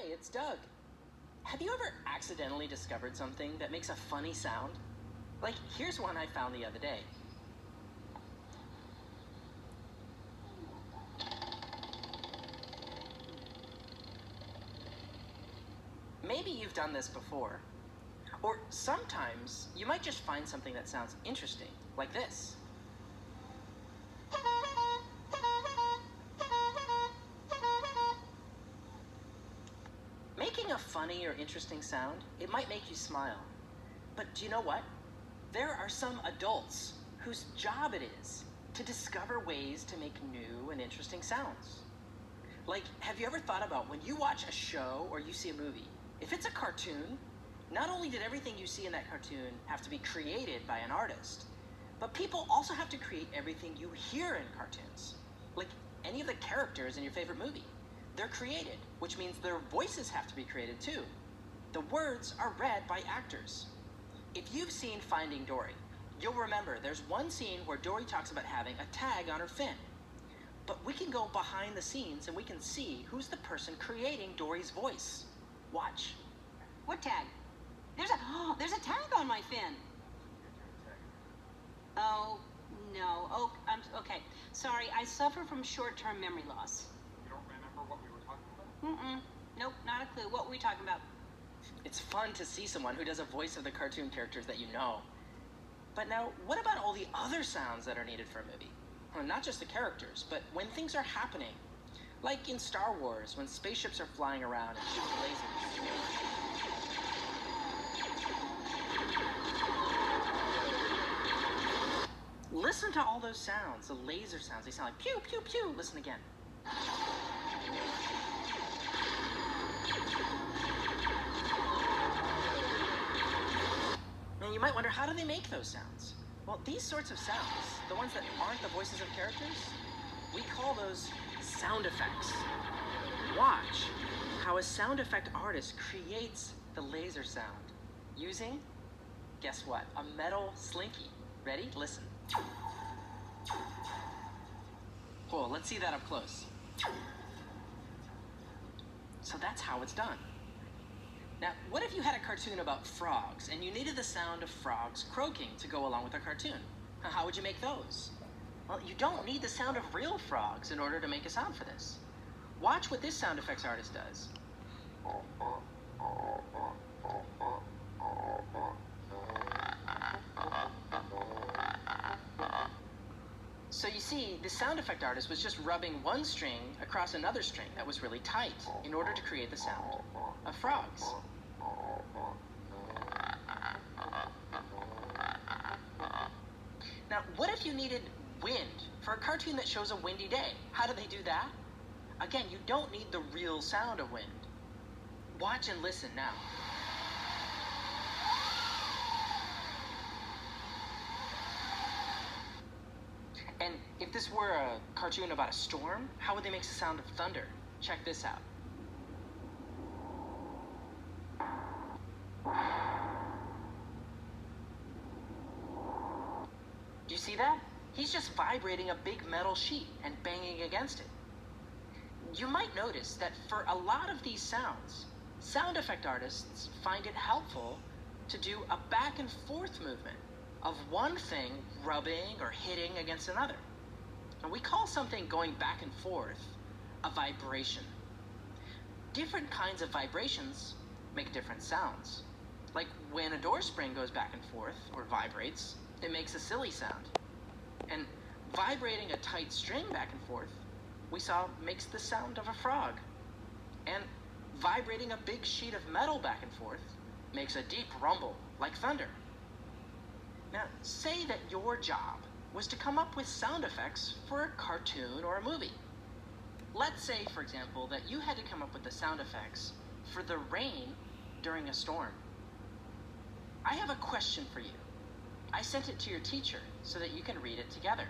Hi, it's Doug. Have you ever accidentally discovered something that makes a funny sound? Like, here's one I found the other day. Maybe you've done this before. Or sometimes you might just find something that sounds interesting, like this. Making a funny or interesting sound, it might make you smile. But do you know what? There are some adults whose job it is to discover ways to make new and interesting sounds. Like, have you ever thought about when you watch a show or you see a movie, if it's a cartoon, not only did everything you see in that cartoon have to be created by an artist, but people also have to create everything you hear in cartoons. Like any of the characters in your favorite movie. They're created, which means their voices have to be created too. The words are read by actors. If you've seen Finding Dory, you'll remember there's one scene where Dory talks about having a tag on her fin. But we can go behind the scenes and we can see who's the person creating Dory's voice. Watch. What tag? There's a tag on my fin. Oh, no. Oh, okay. Sorry, I suffer from short-term memory loss. You don't remember what we were talking about? Nope, not a clue. What were we talking about? It's fun to see someone who does a voice of the cartoon characters that you know. But now, what about all the other sounds that are needed for a movie? Well, not just the characters, but when things are happening. Like in Star Wars, when spaceships are flying around and shooting lasers. Listen to all those sounds, the laser sounds. They sound like pew, pew, pew. Listen again. And you might wonder, how do they make those sounds? Well, these sorts of sounds, the ones that aren't the voices of characters, we call those sound effects. Watch how a sound effect artist creates the laser sound using, guess what, a metal slinky. Ready? Listen. Whoa, let's see that up close. So that's how it's done. Now, what if you had a cartoon about frogs and you needed the sound of frogs croaking to go along with the cartoon? How would you make those? Well, you don't need the sound of real frogs in order to make a sound for this. Watch what this sound effects artist does. So you see, the sound effect artist was just rubbing one string across another string that was really tight in order to create the sound of frogs. Now, what if you needed wind for a cartoon that shows a windy day? How do they do that? Again, you don't need the real sound of wind. Watch and listen now. And if this were a cartoon about a storm, how would they make the sound of thunder? Check this out. Do you see that? He's just vibrating a big metal sheet and banging against it. You might notice that for a lot of these sounds, sound effect artists find it helpful to do a back and forth movement of one thing rubbing or hitting against another. And we call something going back and forth a vibration. Different kinds of vibrations make different sounds. Like when a door spring goes back and forth or vibrates, it makes a silly sound. And vibrating a tight string back and forth, we saw makes the sound of a frog. And vibrating a big sheet of metal back and forth makes a deep rumble like thunder. Now, say that your job was to come up with sound effects for a cartoon or a movie. Let's say, for example, that you had to come up with the sound effects for the rain during a storm. I have a question for you. I sent it to your teacher so that you can read it together.